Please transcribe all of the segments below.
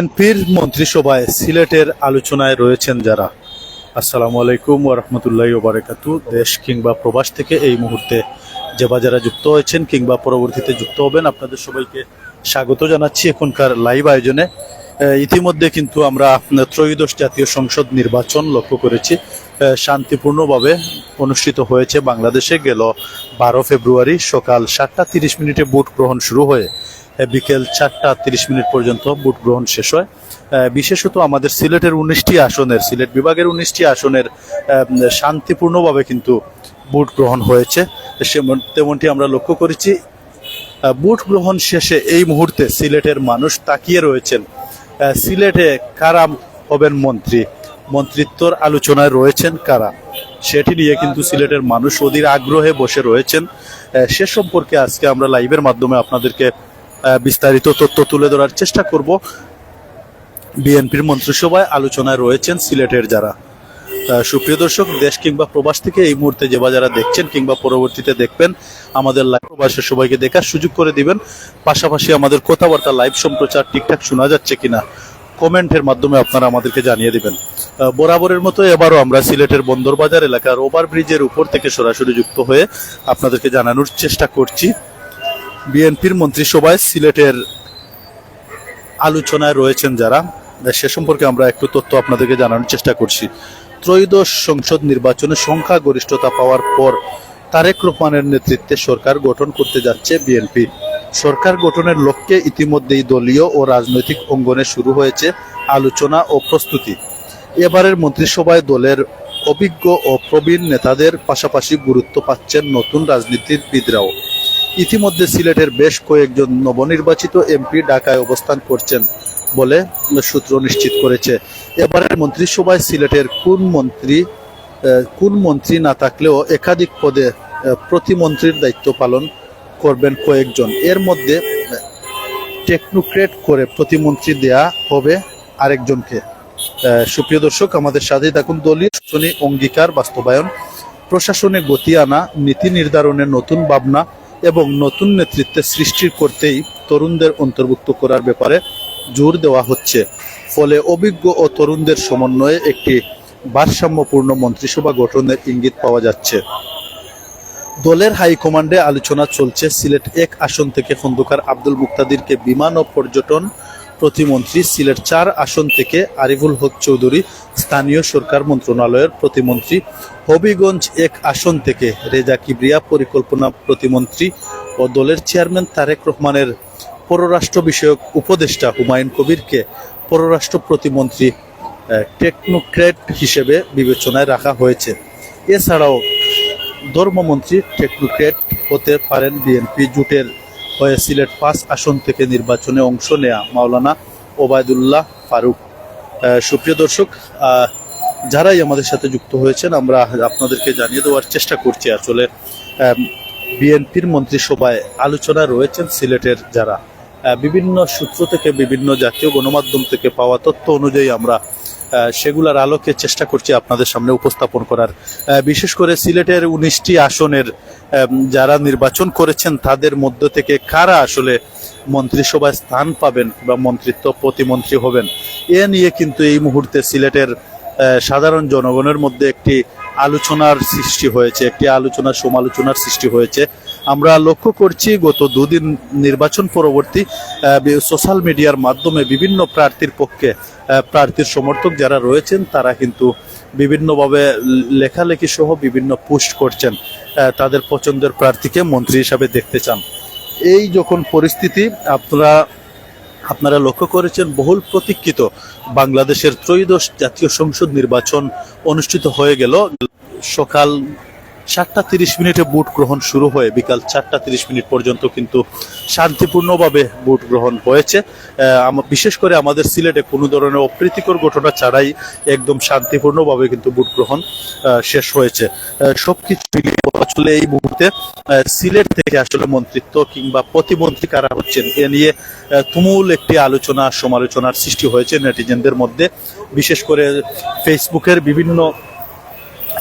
বিএনপির মন্ত্রিসভায় সিলেটের আলোচনায় রয়েছেন যারা, আসসালামু আলাইকুম ওয়া রাহমাতুল্লাহি ওয়া বারাকাতুহু। দেশ কিংবা প্রবাস থেকে এই মুহূর্তে যে যারা যুক্ত হয়েছেন কিংবা পরবর্তীতে যুক্ত হবেন, আপনাদের সবাইকে স্বাগত জানাচ্ছি এখনকার লাইভ আয়োজনে। ইতিমধ্যে কিন্তু আমরা ত্রয়োদশ জাতীয় সংসদ নির্বাচন লক্ষ্য করেছি, শান্তিপূর্ণভাবে অনুষ্ঠিত হয়েছে বাংলাদেশে। গেল 12 ফেব্রুয়ারি সকাল 7:30 ভোট গ্রহণ শুরু হয়ে বিকেল 4:30 পর্যন্ত ভোট গ্রহণ শেষ হয়। বিশেষত আমাদের সিলেটের 19টি আসনের, সিলেট বিভাগের 19টি আসনের শান্তিপূর্ণভাবে কিন্তু ভোট গ্রহণ হয়েছে, তেমনটি আমরা লক্ষ্য করেছি। ভোট গ্রহণ শেষে এই মুহূর্তে সিলেটের মানুষ তাকিয়ে রয়েছেন সিলেটে কারা হবেন মন্ত্রী, মন্ত্রিত্বর আলোচনায় রয়েছেন কারা, সেটি নিয়ে কিন্তু সিলেটের মানুষ অধীর আগ্রহে বসে রয়েছেন। সে সম্পর্কে আজকে আমরা লাইভের মাধ্যমে আপনাদেরকে বিস্তারিত তথ্য তুলে ধরার চেষ্টা করব। বিএনপির মন্ত্রিসভায় আলোচনায় রয়েছেন সিলেটের যারা। সুপ্রিয় দর্শক, দেশ কিংবা প্রবাস থেকে এই মুহূর্তে যারা দেখছেন কিংবা পরবর্তীতে দেখবেন, আমাদের লাইভ প্রবাসের সবাইকে দেখার সুযোগ করে দিবেন। পাশাপাশি আমাদের কথাবার্তা লাইভ সম্প্রচার ঠিকঠাক শোনা যাচ্ছে কিনা কমেন্টের মাধ্যমে আপনারা আমাদেরকে জানিয়ে দিবেন। বরাবরের মতো এবারও আমরা সিলেটের বন্দরবাজার এলাকার ওভারব্রিজের উপর থেকে সরাসরি যুক্ত হয়ে আপনাদেরকে জানানোর চেষ্টা করছি বিএনপির মন্ত্রিসভায় সিলেটের আলোচনায় রয়েছেন যারা, সে সম্পর্কে আমরা একটু তথ্য আপনাদেরকে জানানোর চেষ্টা করছি। ত্রয়োদশ সংসদ নির্বাচনে সংখ্যাগরিষ্ঠতা পাওয়ার পর তারেক রহমানের নেতৃত্বে সরকার গঠন করতে যাচ্ছে বিএনপি। সরকার গঠনের লক্ষ্যে ইতিমধ্যেই দলীয় ও রাজনৈতিক অঙ্গনে শুরু হয়েছে আলোচনা ও প্রস্তুতি। এবারের মন্ত্রিসভায় দলের অভিজ্ঞ ও প্রবীণ নেতাদের পাশাপাশি গুরুত্ব পাচ্ছেন নতুন রাজনীতিবিদরাও। ইতিমধ্যে সিলেটের বেশ কয়েকজন নবনির্বাচিত এমপি ঢাকায় অবস্থান করছেন বলে সূত্র নিশ্চিত করেছে। এবারের মন্ত্রিসভায় সিলেটের কোন মন্ত্রী না থাকলেও একাধিক পদে প্রতিমন্ত্রীর দায়িত্ব পালন করবেন কয়েকজন। এর মধ্যে টেকনোক্রেট করে প্রতিমন্ত্রী দেয়া হবে আরেকজনকে। সুপ্রিয় দর্শক, আমাদের সাথেই থাকুন। দলীয় অঙ্গীকার বাস্তবায়ন, প্রশাসনে গতি আনা, নীতি নির্ধারণের নতুন ভাবনা এবং নতুন নেতৃত্বের সৃষ্টি করতেই তরুণদের অন্তর্ভুক্ত করার ব্যাপারে জোর দেওয়া হচ্ছে। ফলে অভিজ্ঞ ও তরুণদের সমন্বয়ে একটি ভারসাম্যপূর্ণ মন্ত্রিসভা গঠনের ইঙ্গিত পাওয়া যাচ্ছে। দলের হাইকমান্ডে আলোচনা চলছে সিলেট 1 আসন থেকে খন্দকার আব্দুল মুক্তাদিরকে বিমান ও পর্যটন প্রতিমন্ত্রী, সিলেট 4 আসন থেকে আরিফুল হক চৌধুরী স্থানীয় সরকার মন্ত্রণালয়ের প্রতিমন্ত্রী, হবিগঞ্জ 1 আসন থেকে রেজা কিবরিয়া পরিকল্পনা প্রতিমন্ত্রী ও দলের চেয়ারম্যান তারেক রহমানের পররাষ্ট্র বিষয়ক উপদেষ্টা হুমায়ুন কবিরকে পররাষ্ট্র প্রতিমন্ত্রী টেকনোক্রেট হিসেবে বিবেচনায় রাখা হয়েছে। এছাড়াও ধর্মমন্ত্রী টেকনোক্রেট হতে পারেন বিএনপি জোটের হয়ে সিলেট 5 আসন থেকে নির্বাচনে অংশ নেয়া মাওলানা ওবায়দুল্লাহ ফারুক। সুপ্রিয় দর্শক, যারাই আমাদের সাথে যুক্ত হয়েছেন, আমরা আপনাদেরকে জানিয়ে দেওয়ার চেষ্টা করছি আসলে বিএনপির মন্ত্রিসভায় আলোচনা রয়েছেন সিলেটের যারা। বিভিন্ন সূত্র থেকে, বিভিন্ন জাতীয় গণমাধ্যম থেকে পাওয়া তথ্য অনুযায়ী আমরা সেগুলোর আলোকে চেষ্টা করছি আপনাদের সামনে উপস্থাপন করার। বিশেষ করে সিলেটের 19টি আসনের যারা নির্বাচন করেছেন তাদের মধ্য থেকে কারা আসলে মন্ত্রিসভায় স্থান পাবেন বা মন্ত্রিত্ব প্রতিমন্ত্রী হবেন, এ নিয়ে কিন্তু এই মুহূর্তে সিলেটের সাধারণ জনগণের মধ্যে একটি আলোচনার সৃষ্টি হয়েছে, একটি আলোচনার সমালোচনার সৃষ্টি হয়েছে। আমরা লক্ষ্য করছি গত দুদিন নির্বাচন পরবর্তী সোশ্যাল মিডিয়ার মাধ্যমে বিভিন্ন প্রার্থীর পক্ষে প্রার্থীর সমর্থক যারা রয়েছেন তারা কিন্তু বিভিন্নভাবে লেখালেখি সহ বিভিন্ন পোস্ট করছেন, তাদের পছন্দের প্রার্থীকে মন্ত্রী হিসাবে দেখতে চান। এই যখন পরিস্থিতি আপনারা লক্ষ্য করেছেন, বহুল প্রতীক্ষিত বাংলাদেশের ত্রয়োদশ জাতীয় সংসদ নির্বাচন অনুষ্ঠিত হয়ে গেল। সকাল 7:30 ভোট গ্রহণ শুরু হয়ে বিকাল 4:30 পর্যন্ত কিন্তু শান্তিপূর্ণভাবে ভোট গ্রহণ হয়েছে। বিশেষ করে আমাদের সিলেটে কোনো ধরনের অপ্রীতিকর ঘটনা ছাড়াই একদম শান্তিপূর্ণভাবে কিন্তু ভোট গ্রহণ শেষ হয়েছে। সবকিছু আসলে এই মুহূর্তে সিলেট থেকে আসলে মন্ত্রিত্ব কিংবা প্রতিমন্ত্রী কারা হচ্ছেন এ নিয়ে তুমুল একটি আলোচনা সমালোচনার সৃষ্টি হয়েছে নেটিজেনদের মধ্যে। বিশেষ করে ফেসবুকের বিভিন্ন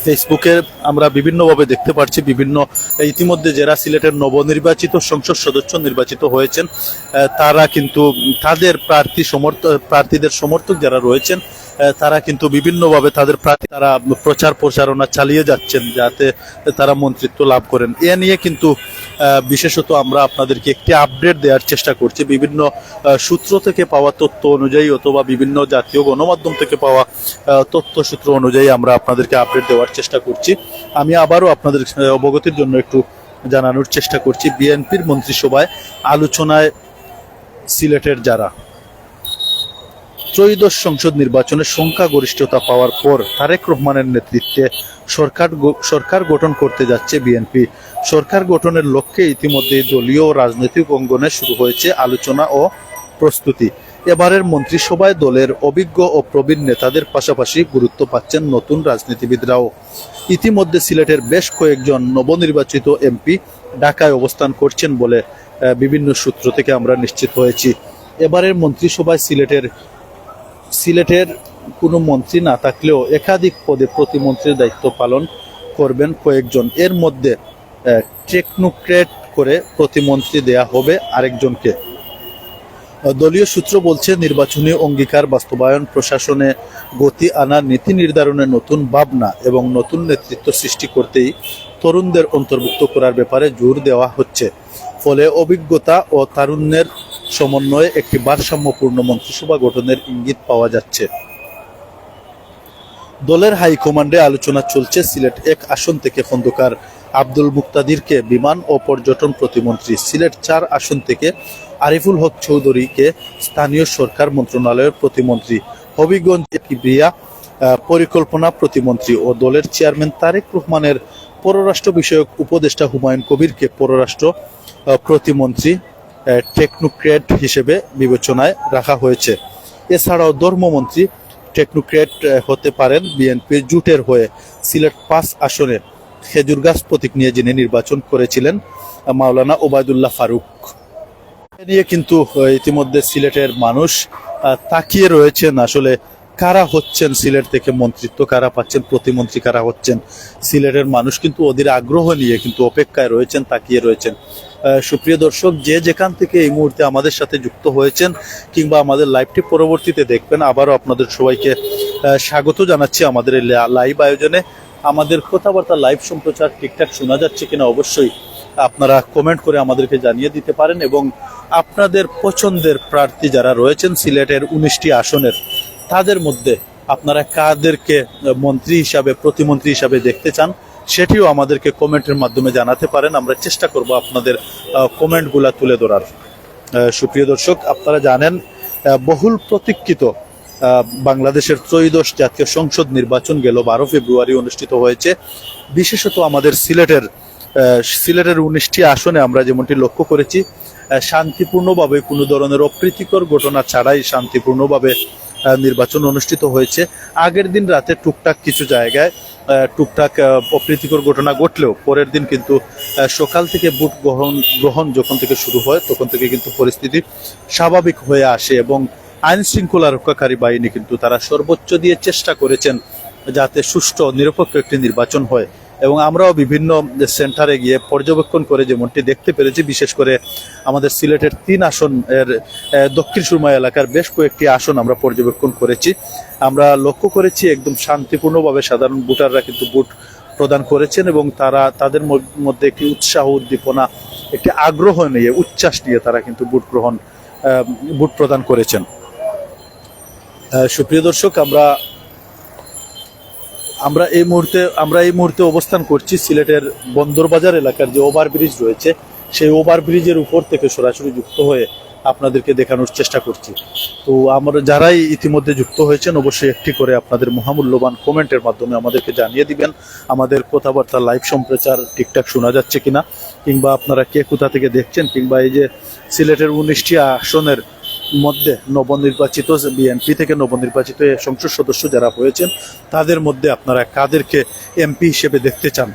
ফেসবুকে আমরা বিভিন্নভাবে দেখতে পাচ্ছি বিভিন্ন ইতিমধ্যে যারা সিলেটের নবনির্বাচিত সংসদ সদস্য নির্বাচিত হয়েছেন তারা কিন্তু তাদের প্রার্থীদের সমর্থক যারা রয়েছেন তারা কিন্তু বিভিন্নভাবে তাদের প্রার্থী তারা প্রচার প্রচারণা চালিয়ে যাচ্ছেন যাতে তারা মন্ত্রিত্ব লাভ করেন। এ নিয়ে কিন্তু বিশেষত আমরা আপনাদেরকে একটি আপডেট দেওয়ার চেষ্টা করছি বিভিন্ন সূত্র থেকে পাওয়া তথ্য অনুযায়ী অথবা বিভিন্ন জাতীয় গণমাধ্যম থেকে পাওয়া তথ্য সূত্র অনুযায়ী আমরা আপনাদেরকে আপডেট দেওয়ার চেষ্টা করছি। আমি আবারও আপনাদের অবগতির জন্য একটু জানানোর চেষ্টা করছি, বিএনপির মন্ত্রিসভায় আলোচনায় সিলেটের যারা ত্রয়োদশ সংসদ নির্বাচনে সংখ্যাগরিষ্ঠতা পাওয়ার পর তারেক রহমানের নেতৃত্বে সরকার গঠন করতে যাচ্ছে বিএনপি। সরকার গঠনের লক্ষ্যে ইতিমধ্যে দলীয় রাজনৈতিক অঙ্গনে শুরু হয়েছে আলোচনা ও প্রস্তুতি। এবারের মন্ত্রিসভায় দলের অভিজ্ঞ ও প্রবীণ নেতাদের পাশাপাশি গুরুত্ব পাচ্ছেন নতুন রাজনীতিবিদরাও। ইতিমধ্যে সিলেটের বেশ কয়েকজন নবনির্বাচিত এমপি ঢাকায় অবস্থান করছেন বলে বিভিন্ন সূত্র থেকে আমরা নিশ্চিত হয়েছি। এবারের মন্ত্রিসভায় সিলেটের কোনো মন্ত্রী না থাকলেও একাধিক পদে প্রতিমন্ত্রীর দায়িত্ব পালন করবেন কয়েকজন। এর মধ্যে টেকনোক্রেট করে প্রতিমন্ত্রী দেয়া হবে আরেকজনকে। দলীয় সূত্র বলছে নির্বাচনী অঙ্গীকার বাস্তবায়ন, প্রশাসনে গতি আনা, নীতি নির্ধারণে নতুন ভাবনা এবং নতুন নেতৃত্ব সৃষ্টি করতেই তরুণদের অন্তর্ভুক্ত করার ব্যাপারে জোর দেওয়া হচ্ছে। ফলে অভিজ্ঞতা ও তারুণ্যের সমন্বয়ে একটি ভারসাম্যপূর্ণ মন্ত্রিসভা গঠনের ইঙ্গিত পাওয়া যাচ্ছে। দলের হাইকমান্ডে আলোচনা চলছে সিলেট 1 আসন থেকে খন্দকার আব্দুল মুক্তাদিরকে বিমান ও পর্যটন প্রতিমন্ত্রী, সিলেট 4 আসন থেকে আরিফুল হক চৌধুরীকে স্থানীয় সরকার মন্ত্রণালয়ের প্রতিমন্ত্রী, হবিগঞ্জ কিবরিয়া পরিকল্পনা প্রতিমন্ত্রী ও দলের চেয়ারম্যান তারেক রহমানের পররাষ্ট্র বিষয়ক উপদেষ্টা হুমায়ুন কবিরকে পররাষ্ট্র প্রতিমন্ত্রী টেকনোক্রেট হিসেবে বিবেচনায় রাখা হয়েছে। এছাড়াও ধর্মমন্ত্রী টেকনোক্রেট হতে পারেন বিএনপির জোটের হয়ে সিলেট 5 আসনে খেজুর গাছ প্রতীক নিয়ে যিনি নির্বাচন করেছিলেন মাওলানা ওবায়দুল্লাহ ফারুক। এ নিয়ে কিন্তু ইতিমধ্যে সিলেটের মানুষ তাকিয়ে রয়েছেন আসলে কারা হচ্ছেন সিলেট থেকে মন্ত্রিত্ব, কারা পাচ্ছেন প্রতিমন্ত্রী, কারা হচ্ছেন। সিলেটের মানুষ কিন্তু অধীর আগ্রহ নিয়ে কিন্তু অপেক্ষায় রয়েছেন, তাকিয়ে রয়েছেন। সুপ্রিয় দর্শক, যে যেখান থেকে এই মুহূর্তে আমাদের সাথে যুক্ত হয়েছেন কিংবা আমাদের লাইভটি পরবর্তীতে দেখবেন, আবারও আপনাদের সবাইকে স্বাগত জানাচ্ছি আমাদের এই লাইভ আয়োজনে। আমাদের কথাবার্তা লাইভ সম্প্রচার ঠিকঠাক শোনা যাচ্ছে কিনা অবশ্যই আপনারা কমেন্ট করে আমাদেরকে জানিয়ে দিতে পারেন এবং আপনাদের পছন্দের প্রার্থী যারা রয়েছেন সিলেটের 19টি আসনের তাদের মধ্যে আপনারা কাদেরকে মন্ত্রী হিসাবে, প্রতিমন্ত্রী হিসাবে দেখতে চান সেটিও আমাদেরকে কমেন্টের মাধ্যমে জানাতে পারেন। আমরা চেষ্টা করব আপনাদের কমেন্টগুলা তুলে ধরার। সুপ্রিয় দর্শক, আপনারা জানেন বহুল প্রতীক্ষিত বাংলাদেশের ত্রয়োদশ জাতীয় সংসদ নির্বাচন গেল 12 ফেব্রুয়ারি অনুষ্ঠিত হয়েছে। বিশেষত আমাদের সিলেটের 19টি আসনে আমরা যেমনটি লক্ষ্য করেছি শান্তিপূর্ণভাবে, কোনো ধরনের অপ্রীতিকর ঘটনা ছাড়াই শান্তিপূর্ণভাবে নির্বাচন অনুষ্ঠিত হয়েছে। আগের দিন রাতে টুকটাক কিছু জায়গায় টুকটাক অপ্রীতিকর ঘটনা ঘটলেও পরের দিন কিন্তু সকাল থেকে ভোট গ্রহণ যখন থেকে শুরু হয় তখন থেকে কিন্তু পরিস্থিতি স্বাভাবিক হয়ে আসে এবং আইন শৃঙ্খলা রক্ষাকারী বাহিনী কিন্তু তারা সর্বোচ্চ দিয়ে চেষ্টা করেছেন যাতে সুষ্ঠু নিরপেক্ষ একটি নির্বাচন হয়। এবং আমরাও বিভিন্ন সেন্টারে গিয়ে পর্যবেক্ষণ করে যেমনটি দেখতে পেরেছি, বিশেষ করে আমাদের সিলেটের 3 আসন এর দক্ষিণ সুরমা এলাকার বেশ কয়েকটি আসন আমরা পর্যবেক্ষণ করেছি। আমরা লক্ষ্য করেছি একদম শান্তিপূর্ণভাবে সাধারণ ভোটাররা কিন্তু ভোট প্রদান করেছেন এবং তাদের মধ্যে একটি উৎসাহ, উদ্দীপনা, একটি আগ্রহ নিয়ে, উচ্ছ্বাস নিয়ে তারা কিন্তু ভোট প্রদান করেছেন। সুপ্রিয় দর্শক, আমরা এই মুহূর্তে অবস্থান করছি সিলেটের বন্দরবাজার এলাকার যে ওভারব্রিজ রয়েছে সেই ওভারব্রিজের উপর থেকে সরাসরি যুক্ত হয়ে আপনাদেরকে দেখানোর চেষ্টা করছি। তো আমরা যারাই ইতিমধ্যে যুক্ত হয়েছেন অবশ্যই একটি করে আপনাদের মহামূল্যবান কমেন্টের মাধ্যমে আমাদেরকে জানিয়ে দিবেন আমাদের কথাবার্তা লাইভ সম্প্রচার ঠিকঠাক শোনা যাচ্ছে কিনা, কিংবা আপনারা কে কোথা থেকে দেখছেন, কিংবা এই যে সিলেটের 19টি আসনের মধ্যে নবনির্বাচিত বিএনপি থেকে নবনির্বাচিত সংসদ সদস্য যারা হয়েছেন তাদের মধ্যে আপনারা কাদেরকে এমপি হিসেবে দেখতে চান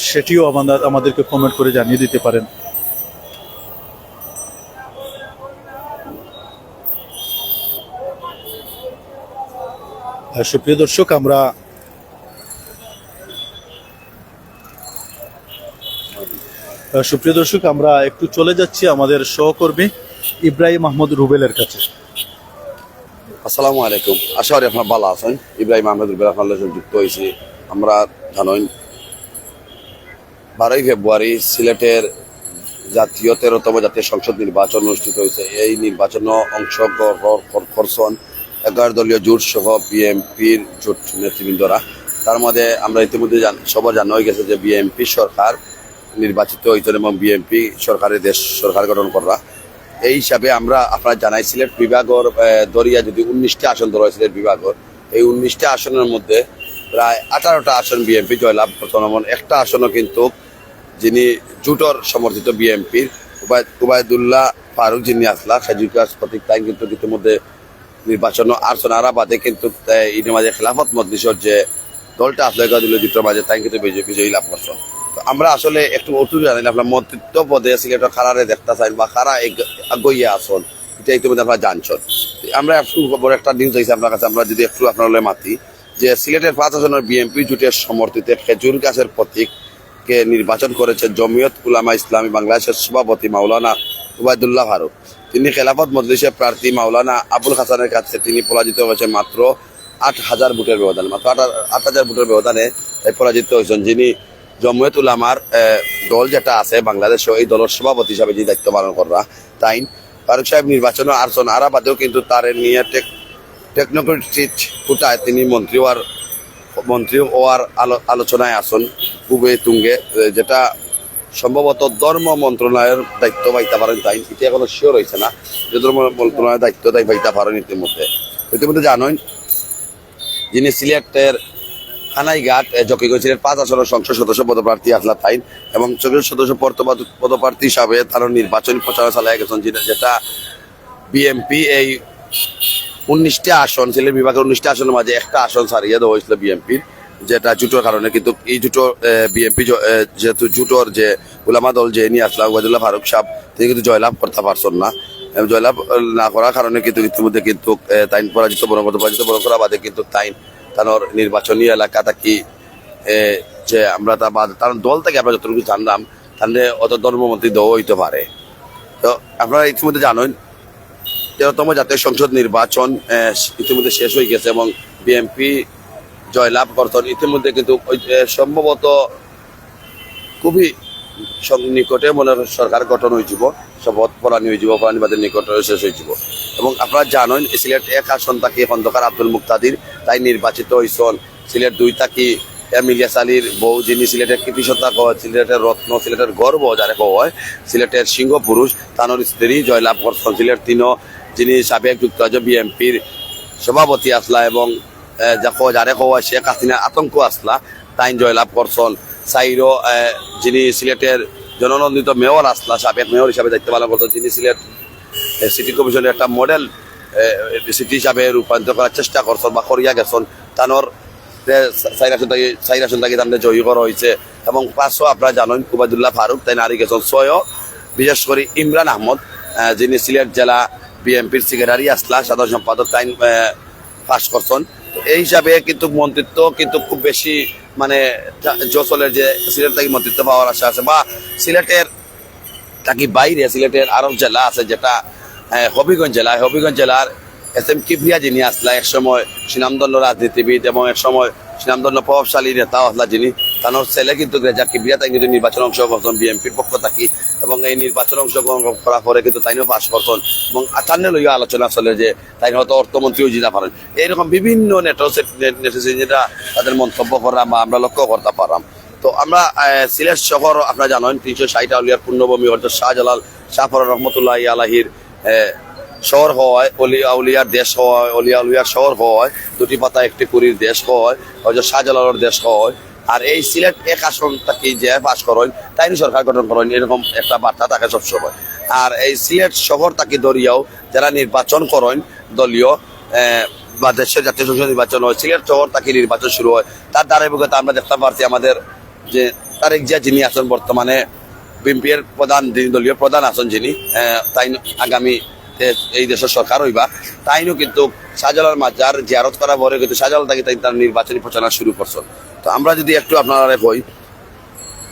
সেটিও আমাদেরকে কমেন্ট করে জানিয়ে দিতে পারেন। সুপ্রিয় দর্শক, সুপ্রিয় দর্শক, আমরা একটু চলে যাচ্ছি আমাদের সহকর্মী ইব্রাহিম আহমদ রুবেলের কাছে। আসসালামু আলাইকুম, আশা করি আপনার ভালো আছেন। ইব্রাহিম আহমেদ রুবেল আপনার সাথে যুক্ত হয়েছি। আমরা জানেন 12ই ফেব্রুয়ারি সিলেটের জাতীয় 13তম জাতীয় সংসদ নির্বাচন অনুষ্ঠিত হয়েছে। এই নির্বাচনে অংশগ্রহণ করছেন 11 দলীয় জোট সহ বিএনপির জোট নেতৃবৃন্দরা। তার মধ্যে আমরা ইতিমধ্যে সবার জানা হয়ে গেছে যে বিএনপি সরকার নির্বাচিত হয়েছেন এবং বিএনপি সরকারের দেশ সরকার গঠন করা। এই হিসাবে আমরা আপনারা জানাই সিলেট বিভাগের দরিয়া যদি 19টা আসন ধরা হয় সিলেট বিভাগের, এই 19টা আসনের মধ্যে প্রায় 18টা আসন বিএনপি জয়লাভ করছেন এবং একটা আসনও কিন্তু যিনি জোটর সমর্থিত বিএনপির উবায়দুল্লাহ ফারুক যিনি আসলা সাজুকাস প্রতীক তাই কিন্তু ইতিমধ্যে নির্বাচন আসন আরা বাদে কিন্তু এর মাঝে খেলাফত মজলিসের যে দলটা আসলে জোটের মাঝে তাই কিন্তু বিজয়ী লাভ করছেন। আমরা আসলে একটু অটুট জানি না আপনার মন্ত্রিত্ব পদে সিলেটের খারারে দেখতে চাই বা খারা আগইয়া আসন, এটা ইতিমধ্যে আপনারা জানছেন। আমরা একটু বড় একটা নিউজ হয়েছে আপনার কাছে, আমরা যদি একটু আপনার মাতি যে সিলেটের 5 আসনের বিএনপি জোটের সমর্থিত খেজুর গাছের প্রতীককে নির্বাচন করেছে জমিয়ত উলামা ইসলামী বাংলাদেশের সভাপতি মাওলানা উবায়দুল্লাহ ফারুক। তিনি খেলাফত মজলিসের প্রার্থী মাওলানা আবুল হাসানের কাছে তিনি পরাজিত হয়েছেন মাত্র 8,000 ভোটের ব্যবধানে, মাত্র 8,000 ভোটের ব্যবধানে পরাজিত হয়েছেন যিনি জমিয়ত উলামার দল যেটা আছে বাংলাদেশে, এই দলের সভাপতি হিসাবে যে দায়িত্ব পালন করা তাই ফারুক সাহেব নির্বাচনে আসন আরা বাদেও কিন্তু তার নিয়ে টেকনোক্রেটিক কোটায় তিনি মন্ত্রী হওয়ার আলোচনায় আসন খুবই তুঙ্গে, যেটা সম্ভবত ধর্ম মন্ত্রণালয়ের দায়িত্ব পাইতে পারেন তাই, এটা এখনো শিওর হয়েছে না যে ধর্ম মন্ত্রণালয়ের দায়িত্ব তাই পাইতে পারেন। ইতিমধ্যে জানেন যিনি সিলেটের খানাইঘাট জকিগঞ্জ সিলেট 5 আসনের সংসদ সদস্য পদপ্রার্থী আসলা তাইন এবং সংসদ সদস্য পদপ্রার্থী হিসাবে তার নির্বাচনী প্রচার চালিয়ে গেছেন, যেটা বিএনপি এই 19টা আসন সিলেট বিভাগের 19টা আসনের মাঝে একটা আসন ছাড়িয়ে দেওয়া হয়েছিল বিএনপির, যেটা জুটোর কারণে। কিন্তু এই জুটো বিএনপি যেহেতু জুটোর যে উলামা দল যে নিয়ে আসলাম ওবায়দুল্লাহ ফারুক সাহেব তিনি কিন্তু জয়লাভ করতে পারছেন না, জয়লাভ না করার কারণে কিন্তু ইতিমধ্যে কিন্তু তাইন পরাজিত বরণ করা বাদে কিন্তু তাইন তার নির্বাচনী এলাকা থাকি যে আমরা তার দল থেকে আমরা যতটুকু জানলাম তাহলে অত ধর্মমন্ত্রী দেওয়া হইতে পারে। তো আপনারা ইতিমধ্যে জানেন 13তম জাতীয় সংসদ নির্বাচন ইতিমধ্যে শেষ হয়ে গেছে এবং বিএনপি জয়লাভ করতেন। ইতিমধ্যে কিন্তু সম্ভবত খুবই নিকটে মনে সরকার গঠন হয়েছিল, শপথ পড়ানি হয়েছিল, পড়ানিবাদের নিকটে শেষ হয়েছিল। এবং আপনারা জানেন সিলেট 1 আসন থাকি খন্দকার আব্দুল মুক্তাদির তাই নির্বাচিত হয়েছেন। সিলেট 2 থাকি ইলিয়াস আলীর বউ যিনি সিলেটের কৃতিসত্তা কয়, সিলেটের রত্ন, সিলেটের গর্ব যারে কয়, সিলেটের সিংহ পুরুষ তানোর স্ত্রী জয়লাভ করছেন। সিলেট 3 যিনি সাবেক যুক্তরাজ্য বিএনপির সভাপতি আসলা এবং যারে কয় শেখ হাসিনার আতঙ্ক আসলা তাই জয়লাভ করছেন। সাইরো যিনি সিলেটের জননন্দিত মেয়র আসলা সাবেক মেয়র হিসাবে দায়িত্ব পালন করছেন, যিনি সিলেট সিটি কমিশনের একটা মডেল সিটি হিসাবে রূপান্তর করার চেষ্টা করছেন বা করিয়া গেছেন। তানোর 4 আসন থেকে তাদের জয়ী করা হয়েছে এবং 500 আপনারা জানেন উবায়দুল্লাহ ফারুক তাই নারী গেছেন 6, বিশেষ করে ইমরান আহমদ যিনি সিলেট জেলা বিএনপির সেক্রেটারি আসলা সাধারণ সম্পাদক তাই পাস করছেন। এই হিসাবে কিন্তু মন্ত্রিত্ব কিন্তু খুব বেশি মানে জসলের যে সিলেট থেকে মন্ত্রিত্ব পাওয়ার আশা আছে বা সিলেটের তাকে বাইরে সিলেটের আরব জেলা আছে যেটা হবিগঞ্জ জেলার SM কিবরিয়া যিনি আসলা একসময় সুনামধন্য রাজনীতিবিদ এবং একসময় সুনামধন্য প্রভাবশালী নেতা আসলা যিনি তার ছেলে কিন্তু রেজা কিবরিয়া তাই কিন্তু নির্বাচন অংশগ্রহণ বিএনপির পক্ষ থাকি এবং এই নির্বাচন অংশগ্রহণ করার পরে কিন্তু তাইনও পাস করছেন এবং আঠান্নে লইয়া আলোচনা চলে যে তাই হয়তো অর্থমন্ত্রীও জিনা পারেন। এইরকম বিভিন্ন নেতা তাদের মন্তব্য করলাম বা আমরা লক্ষ্য করতে পারলাম। তো আমরা সিলেট শহর আপনারা জানেন 360 আউলিয়ার পূর্ণভূমি হজরত শাহজালাল শাহফর রহমতুল্লাহ আলাহির শহর হয়, অলিয়া উলিয়ার দেশ হয়, অলিয়া উলিয়ার শহর হয়, 2টি পাতা 1টি কুড়ির দেশ হয়, হয়তো শাহজালালের দেশ হয়। আর এই সিলেট 1 আসন থাকি যে পাস করেন তাই সরকার গঠন করেন এরকম একটা বার্তা থাকে সবসময়। আর এই সিলেট শহর থাকি দরিয়াও যারা নির্বাচন করেন দলীয় বা দেশের জাতীয় সংসদ নির্বাচন হয় সিলেট শহর থাকি নির্বাচন শুরু হয়। তার ধারাবাহিকতা আমরা দেখতে পাচ্ছি আমাদের যে তারেক জিয়া যিনি আছেন বর্তমানে বিএনপির প্রধান দলীয় প্রধান আছেন যিনি তাই আগামী এই দেশের সরকার হইবা তাইনও কিন্তু শাহজালাল মাজার জিয়ারত করা পরে কিন্তু শাহজালাল থেকে তাই তার নির্বাচনী প্রচারণা শুরু করছেন। তো আমরা যদি একটু আপনারা কই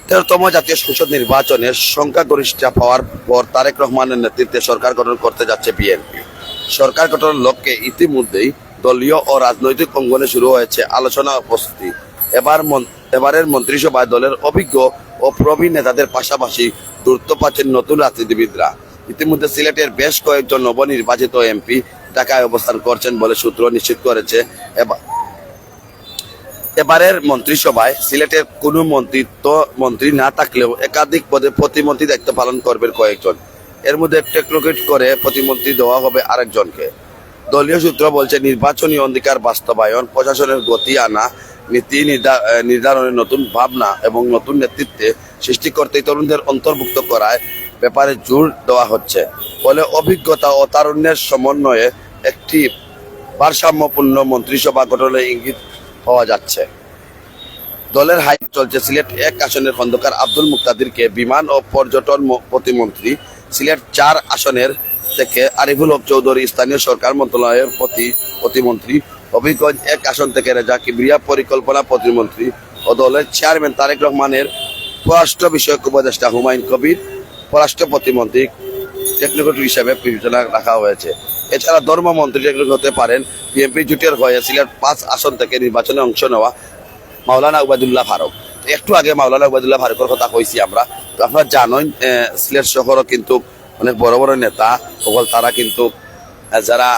13তম জাতীয় সংসদ নির্বাচনে সংখ্যাগরিষ্ঠতা পাওয়ার পর তারেক রহমানের নেতৃত্বে সরকার গঠন করতে যাচ্ছে বিএনপি। সরকার গঠনের লক্ষ্যে ইতিমধ্যেই দলীয় ও রাজনৈতিক অঙ্গনে শুরু হয়েছে আলোচনা ও প্রস্তুতি। এবারের মন্ত্রিসভায় দলের অভিজ্ঞ ও প্রবীণ নেতাদের পাশাপাশি গুরুত্ব পাচ্ছেন নতুন রাজনীতিবিদরা। ইতিমধ্যে সিলেটের বেশ কয়েকজন নবনির্বাচিত এমপি ঢাকায় অবস্থান করছেন বলে সূত্র নিশ্চিত করেছে। এবারের মন্ত্রিসভায় সিলেটের কোনো মন্ত্রী না থাকলেও একাধিক পদে প্রতিমন্ত্রী দায়িত্ব পালন করবেন কয়েকজন। এর মধ্যে টেকনোক্রেট করে প্রতিমন্ত্রী দেওয়া হবে আরেকজনকে। দলীয় সূত্র বলছে নির্বাচনী অধিকার বাস্তবায়ন, প্রশাসনের গতি আনা, নীতি নির্ধারণের নতুন ভাবনা এবং নতুন নেতৃত্বে সৃষ্টি করতে তরুণদের অন্তর্ভুক্ত করায় ব্যাপারে জোর দেওয়া হচ্ছে। ফলে অভিজ্ঞতা ও তারুণ্যের সমন্বয়ে একটি ভারসাম্যপূর্ণ মন্ত্রিসভা গঠনের ইঙ্গিত পাওয়া যাচ্ছে। দলের হাইপ চলছে সিলেট 1 আসনের খন্দকার আব্দুল মুক্তাদিরকে বিমান ও পর্যটন প্রতিমন্ত্রী, সিলেট 4 আসনের থেকে আরিফুল হক চৌধুরী স্থানীয় সরকার মন্ত্রণালয়ের প্রতিমন্ত্রী, হবিগঞ্জ 1 আসন থেকে রেজা কিবরিয়া পরিকল্পনা প্রতিমন্ত্রী ও দলের চেয়ারম্যান তারেক রহমানের পররাষ্ট্র বিষয়ক উপদেষ্টা হুমায়ুন কবির পররাষ্ট্র প্রতিমন্ত্রী টেকনোক্রেট হিসেবে বিবেচনা রাখা হয়েছে। এছাড়া ধর্মমন্ত্রী টেকনোক্রেট হতে পারেন বিএনপি জোটের হয়ে সিলেট 5 আসন থেকে নির্বাচনে অংশ নেওয়া মাওলানা উবায়দুল্লাহ ফারুক। একটু আগে মাওলানা উবায়দুল্লাহ ফারুকের কথা কইছি আমরা। তো আপনারা জানেন সিলেট শহরও কিন্তু অনেক বড় বড় নেতা সকল তারা কিন্তু যারা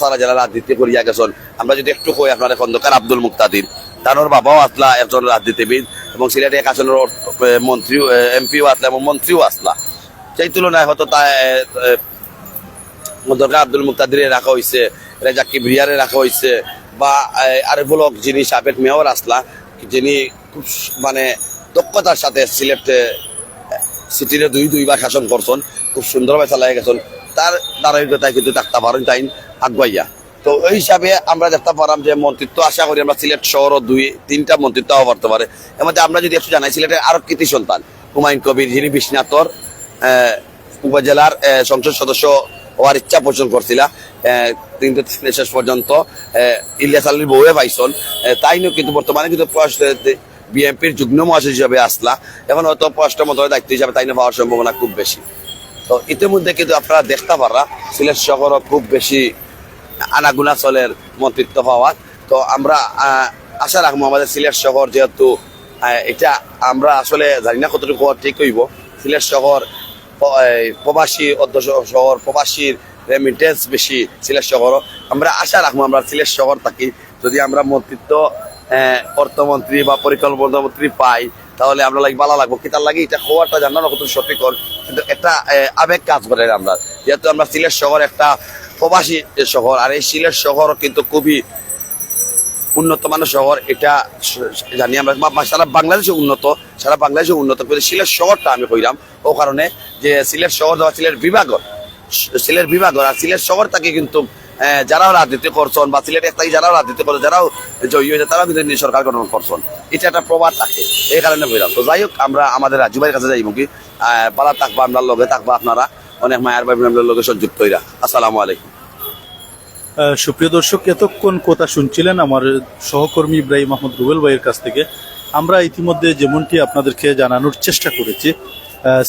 সারা যারা রাজনীতি করিয়া গেছেন। আমরা যদি একটু কই আপনারা খন্দকার আব্দুল মুক্তাদির, তার বাবাও আসলা একজন রাজনীতিবিদ এবং সিলেট 1 আসনের মন্ত্রী এমপিও আসলা এবং মন্ত্রীও আসলা। সেই তুলনায় হয়তো খন্দকার আব্দুল মুক্তাদিরে রাখা হয়েছে, রেজা কিবরিয়ারে রাখা হয়েছে বা আরিফুল হক যিনি সাবেক মেয়র আসলা, যিনি খুব মানে দক্ষতার সাথে সিলেট সিটিরে দুইবার শাসন করছেন, খুব সুন্দরভাবে চালাই গেছেন। তার ধারাবাহিকতায় কিন্তু থাকতে পারেন তাই আগুয়াইয়া। তো ওই হিসাবে আমরা দেখতে পারলাম যে মন্ত্রিত্ব আশা করি আমরা সিলেট শহরও 2-3টা মন্ত্রিত্ব করতে পারে। এর মধ্যে আমরা যদি একটু জানাই সিলেটের আরো কৃতি সন্তান হুমায়ুন কবির, যিনি বিশ্বনাথর উপজেলার সংসদ সদস্য হওয়ার ইচ্ছা পোষণ করছিল, কিন্তু শেষ পর্যন্ত ইলিয়াস আলীর বউয়ে পাইছেন। তাই নিয়েও কিন্তু বর্তমানে কিন্তু বিএনপির যুগ্ম মহাসচিব হিসাবে আসলা, এখন হয়তো পররাষ্ট্র মন্ত্রণালয়ের দায়িত্ব হিসাবে তাই নিয়ে পাওয়ার সম্ভাবনা খুব বেশি। তো ইতিমধ্যে কিন্তু আপনারা দেখতে পারা সিলেট শহরও খুব বেশি আনাগুনা চলের মন্ত্রিত্ব পাওয়ার। তো আমরা আশা রাখবো আমাদের সিলেট শহর যেহেতু এটা আমরা আসলে জানি না কতটুকু ঠিক হইব, সিলেট শহর প্রবাসী শহর, প্রবাসীর রেমিটেন্স বেশি সিলেট শহরও। আমরা আশা রাখবো আমরা সিলেট শহর থাকি যদি আমরা মন্ত্রিত্ব অর্থমন্ত্রী বা পরিকল্পনা মন্ত্রী পাই তাহলে আমরা ভালো লাগবো। কি তার লাগে এটা হওয়াটা জানানো কত সঠিক, কিন্তু একটা আবেগ কাজ করে আমরা, যেহেতু আমরা সিলেট শহর একটা প্রবাসী শহর, আর এই সিলেট শহর কিন্তু খুবই উন্নত মানের শহর। এটা জানি আমরা সারা বাংলাদেশে উন্নত, কিন্তু সিলেট শহরটা আমি কইলাম ও কারণে যে সিলেট শহর দেওয়া সিলেট বিভাগ আর সিলেট শহর থেকে কিন্তু যারাও রাজনীতি করছেন বা সিলেট একটা যারাও রাজনীতি করছে, যারাও জয়ী হয়েছে তারাও কিন্তু সরকার গঠন করছেন, এটা একটা প্রভাব থাকে। এই কারণে বললাম। তো যাই হোক আমরা আমাদের রাজু ভাইয়ের কাছে যাইব কি পালা থাকবা, আমরা লগে থাকবা, আপনারা অনেক মায়ের ভাই বোনের লগে সংযুক্ত হইরা। আসসালামু আলাইকুম। সুপ্রিয় দর্শক, এতক্ষণ কথা শুনছিলেন আমার সহকর্মী ইব্রাহিম আহমদ রুবেল ভাইয়ের কাছ থেকে। আমরা ইতিমধ্যে যেমনটি আপনাদেরকে জানানোর চেষ্টা করেছি,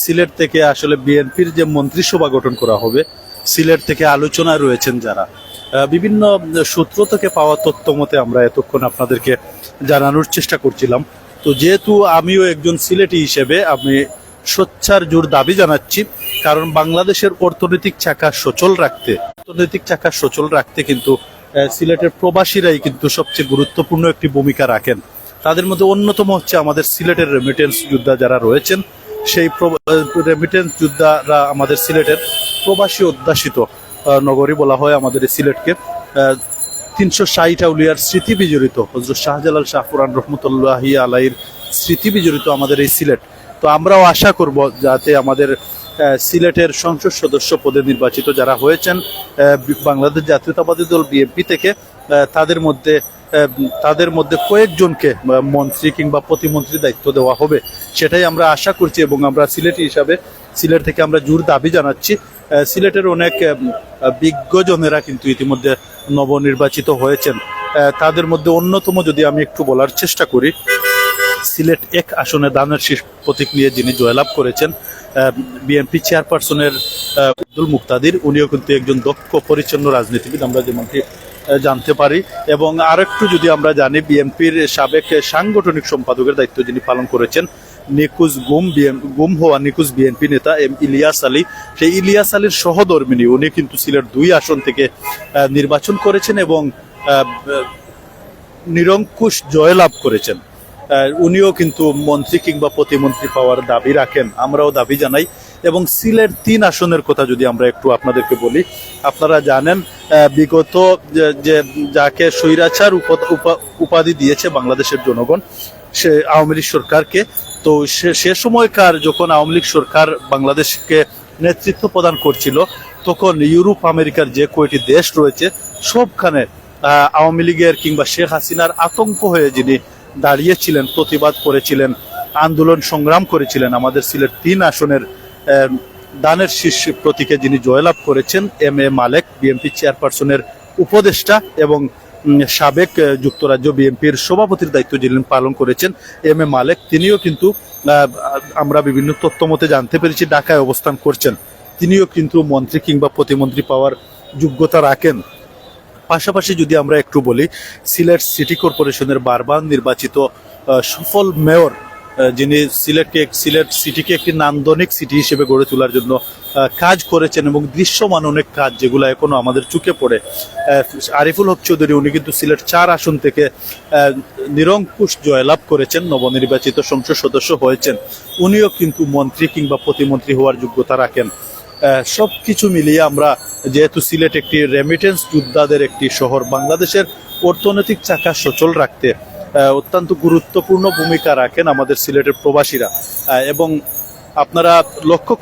সিলেট থেকে আসলে বিএনপির যে মন্ত্রিসভা গঠন করা হবে, সিলেট থেকে আলোচনায় রয়েছেন যারা, বিভিন্ন সূত্র থেকে পাওয়া তথ্য মতে আমরা এতক্ষণ আপনাদেরকে জানানোর চেষ্টা করছিলাম। তো যেহেতু আমিও একজন সিলেটি হিসেবে আমি সোচ্চার জোর দাবি জানাচ্ছি, কারণ বাংলাদেশের অর্থনৈতিক চাকা সচল রাখতে কিন্তু সিলেটের প্রবাসীরাই কিন্তু সবচেয়ে গুরুত্বপূর্ণ একটি ভূমিকা রাখেন। তাদের মধ্যে অন্যতম হচ্ছে আমাদের সিলেটের রেমিটেন্স যোদ্ধা যারা রয়েছেন। সেই রেমিটেন্স যোদ্ধারা আমাদের সিলেটের প্রবাসী অধ্যাসিত নগরী বলা হয় আমাদের এই সিলেটকে। 360 আউলিয়ার স্মৃতি বিজড়িত হযরত শাহজালাল শাহপুরান রহমতুল্লাহি আলাইহির স্মৃতি বিজড়িত আমাদের এই সিলেট। তো আমরাও আশা করব যাতে আমাদের সিলেটের সংসদ সদস্য পদে নির্বাচিত যারা হয়েছেন বাংলাদেশ জাতীয়তাবাদী দল বিএনপি থেকে, তাদের মধ্যে কয়েকজনকে মন্ত্রী কিংবা প্রতিমন্ত্রী দায়িত্ব দেওয়া হবে, সেটাই আমরা আশা করছি। এবং আমরা সিলেটি হিসাবে সিলেট থেকে আমরা জোর দাবি জানাচ্ছি। সিলেটের অনেক বিজ্ঞজনেরা কিন্তু ইতিমধ্যে নবনির্বাচিত হয়েছেন। তাদের মধ্যে অন্যতম যদি আমি একটু বলার চেষ্টা করি, সিলেট ১ আসনে দানের শীষ প্রতীক নিয়ে যিনি জয়লাভ করেছেন বিএনপি চেয়ারপারসনের আব্দুল মুক্তাদির, উনিও কিন্তু একজন দক্ষ পরিচ্ছন্ন রাজনীতিবিদ, আমরা যেমনটি জানতে পারি। এবং আরেকটু যদি আমরা জানি, বিএনপির সাবেক সাংগঠনিক সম্পাদকের দায়িত্ব যিনি পালন করেছেন, গুম হওয়া নিখোঁজ বিএনপি নেতা এম ইলিয়াস আলী, সেই ইলিয়াস আলীর সহধর্মিনী, উনি কিন্তু সিলেট ২ আসন থেকে নির্বাচন করেছেন এবং নিরঙ্কুশ জয়লাভ করেছেন। উনিও কিন্তু মন্ত্রী কিংবা প্রতিমন্ত্রী পাওয়ার দাবি রাখেন, আমরাও দাবি জানাই। এবং সিলেট ৩ আসনের কথা যদি আমরা একটু আপনাদেরকে বলি, আপনারা জানেন বিগত যে যাকে স্বৈরাচার উপাধি দিয়েছে বাংলাদেশের জনগণ, সে আওয়ামী লীগ সরকারকে, তো সে সময়কার যখন আওয়ামী লীগ সরকার বাংলাদেশকে নেতৃত্ব প্রদান করছিল, তখন ইউরোপ আমেরিকার যে কয়টি দেশ রয়েছে সবখানে আওয়ামী লীগের কিংবা শেখ হাসিনার আতঙ্ক হয়ে যিনি দাঁড়িয়েছিলেন, প্রতিবাদ করেছিলেন, আন্দোলন সংগ্রাম করেছিলেন। আমাদের সিলেট ৩ আসনের দানের শীষ প্রতীকে যিনি জয়লাভ করেছেন এম এ মালেক, বিএনপি চেয়ারপারসনের উপদেষ্টা এবং সাবেক যুক্তরাজ্য বিএনপির সভাপতির দায়িত্ব যিনি পালন করেছেন এম এ মালেক, তিনিও কিন্তু আমরা বিভিন্ন তথ্য মতে জানতে পেরেছি ঢাকায় অবস্থান করছেন। তিনিও কিন্তু মন্ত্রী কিংবা প্রতিমন্ত্রী পাওয়ার যোগ্যতা রাখেন। পাশাপাশি যদি আমরা একটু বলি, সিলেট সিটি কর্পোরেশনের বারবার নির্বাচিত সফল মেয়র, যিনি সিলেট সিটিকে একটি নান্দনিক সিটি হিসেবে গড়ে তোলার জন্য কাজ করেছেন এবং দৃশ্যমান অনেক কাজ যেগুলো এখনো আমাদের চোখে পড়ে, আরিফুল হক চৌধুরী, উনি কিন্তু সিলেট ৪ আসন থেকে নিরঙ্কুশ জয়লাভ করেছেন, নবনির্বাচিত সংসদ সদস্য হয়েছেন। উনিও কিন্তু মন্ত্রী কিংবা প্রতিমন্ত্রী হওয়ার যোগ্যতা রাখেন। সব কিছু মিলিয়ে আমরা, যেহেতু সিলেট একটি রেমিটেন্স যোদ্ধাদের একটি শহর, বাংলাদেশের অর্থনৈতিক চাকা সচল রাখতে অত্যন্ত গুরুত্বপূর্ণ ভূমিকা রাখেন আমাদের সিলেটের প্রবাসীরা। এবং আপনারা লক্ষ্য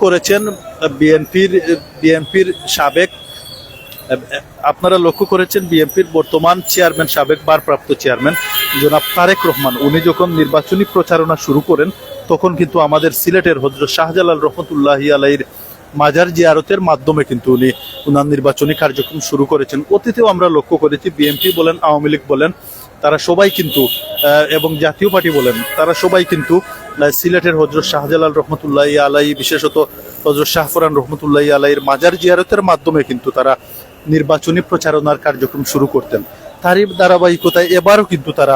করেছেন বিএনপির বর্তমান চেয়ারম্যান, সাবেক ভারপ্রাপ্ত চেয়ারম্যান জনাব তারেক রহমান, উনি যখন নির্বাচনী প্রচারণা শুরু করেন, তখন কিন্তু আমাদের সিলেটের হযরত শাহজালাল রহমতুল্লাহি আলাইহির মাজার জিয়ারতের মাধ্যমে কিন্তু উনি ওনার নির্বাচনী কার্যক্রম শুরু করেছেন। অতীতেও আমরা লক্ষ্য করেছি বিএনপি বলেন, আওয়ামী লীগ বলেন, তারা সবাই কিন্তু এবং জাতীয় পার্টি বলেন, তারা সবাই কিন্তু সিলেটের হযরত শাহজালাল রহমতুল্লাহি আলাইহি, বিশেষত হযরত শাহফরান রহমতুল্লাহি আলাইহির মাজার জিয়ারতের মাধ্যমে কিন্তু তারা নির্বাচনী প্রচারণার কার্যক্রম শুরু করতেন। তারই ধারাবাহিকতায় এবারও কিন্তু তারা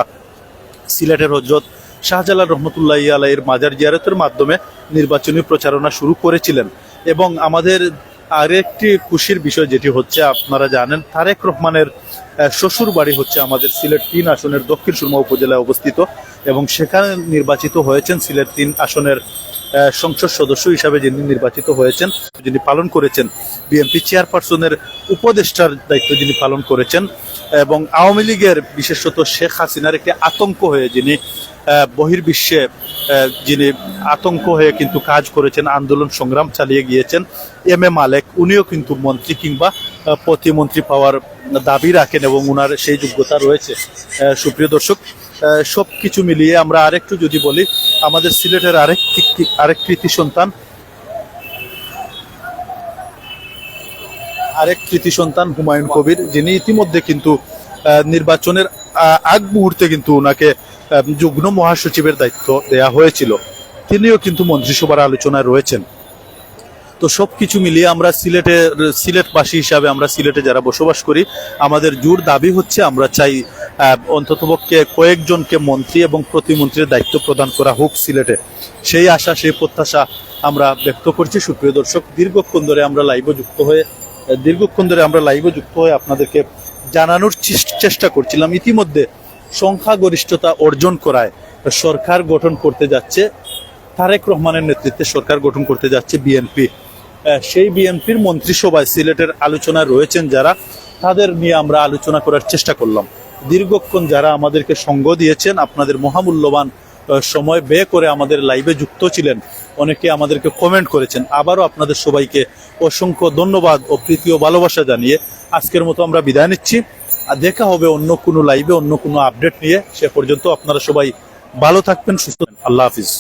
সিলেটের হযরত শাহজালাল রহমতুল্লাহি আলাইহির মাজার জিয়ারতের মাধ্যমে নির্বাচনী প্রচারণা শুরু করেছিলেন। এবং আমাদের আরেকটি খুশির বিষয় যেটি হচ্ছে, আপনারা জানেন তারেক রহমানের শ্বশুর বাড়ি হচ্ছে আমাদের সিলেট ৩ আসনের দক্ষিণ সুরমা উপজেলায় অবস্থিত, এবং সেখানে নির্বাচিত হয়েছেন সিলেট ৩ আসনের সংসদ সদস্য হিসাবে যিনি নির্বাচিত হয়েছেন, যিনি পালন করেছেন বিএনপি চেয়ারপারসনের উপদেষ্টার দায়িত্ব যিনি পালন করেছেন, এবং আওয়ামী লীগের বিশেষত শেখ হাসিনার একটি আতঙ্ক হয়ে যিনি বহির্বিশ্বে যিনি আতঙ্ক হয়ে কিন্তু কাজ করেছেন, আন্দোলন সংগ্রাম চালিয়ে গিয়েছেন এম এ মালেক, উনিও কিন্তু মন্ত্রী কিংবা প্রতিমন্ত্রী পাওয়ার দাবি রাখেন এবং উনার সেই যোগ্যতা রয়েছে। সুপ্রিয় দর্শক, সব কিছু মিলিয়ে আমরা আরেকটু যদি বলি, আমাদের সিলেটের আরেক কৃতি সন্তান হুমায়ুন কবির, যিনি ইতিমধ্যে কিন্তু নির্বাচনের আগ মুহূর্তে কিন্তু ওনাকে যুগ্ম মহাসচিবের দায়িত্ব দেয়া হয়েছিল, তিনিও কিন্তু মন্ত্রিসভার আলোচনায় রয়েছেন। তো সবকিছু মিলিয়ে আমরা সিলেটবাসী হিসাবে, আমরা সিলেটে যারা বসবাস করি, আমাদের জোর দাবি হচ্ছে, আমরা চাই অন্ততপক্ষে কয়েকজনকে মন্ত্রী এবং প্রতিমন্ত্রীর দায়িত্ব প্রদান করা হোক সিলেটে। সেই আশা, সেই প্রত্যাশা আমরা ব্যক্ত করছি। সুপ্রিয় দর্শক, দীর্ঘক্ষণ ধরে আমরা লাইভে যুক্ত হয়ে আপনাদেরকে জানানোর চেষ্টা করছিলাম, ইতিমধ্যে সংখ্যাগরিষ্ঠতা অর্জন করায় সরকার গঠন করতে যাচ্ছে, তারেক রহমানের নেতৃত্বে সরকার গঠন করতে যাচ্ছে বিএনপি। সেই বিএনপির মন্ত্রিসভায় সিলেটের আলোচনা রয়েছেন যারা, তাদের নিয়ে আমরা আলোচনা করার চেষ্টা করলাম। দীর্ঘক্ষণ যারা আমাদেরকে সঙ্গ দিয়েছেন, আপনাদের মহামূল্যবান সময় ব্যয় করে আমাদের লাইভে যুক্ত ছিলেন, অনেকে আমাদেরকে কমেন্ট করেছেন, আবারও আপনাদের সবাইকে অসংখ্য ধন্যবাদ ও প্রীতি ও ভালোবাসা জানিয়ে আজকের মতো আমরা বিদায় নিচ্ছি। আর দেখা হবে অন্য কোনো লাইভে, অন্য কোনো আপডেট নিয়ে। সে পর্যন্ত আপনারা সবাই ভালো থাকবেন, সুস্থ থাকবেন। আল্লাহ হাফিজ।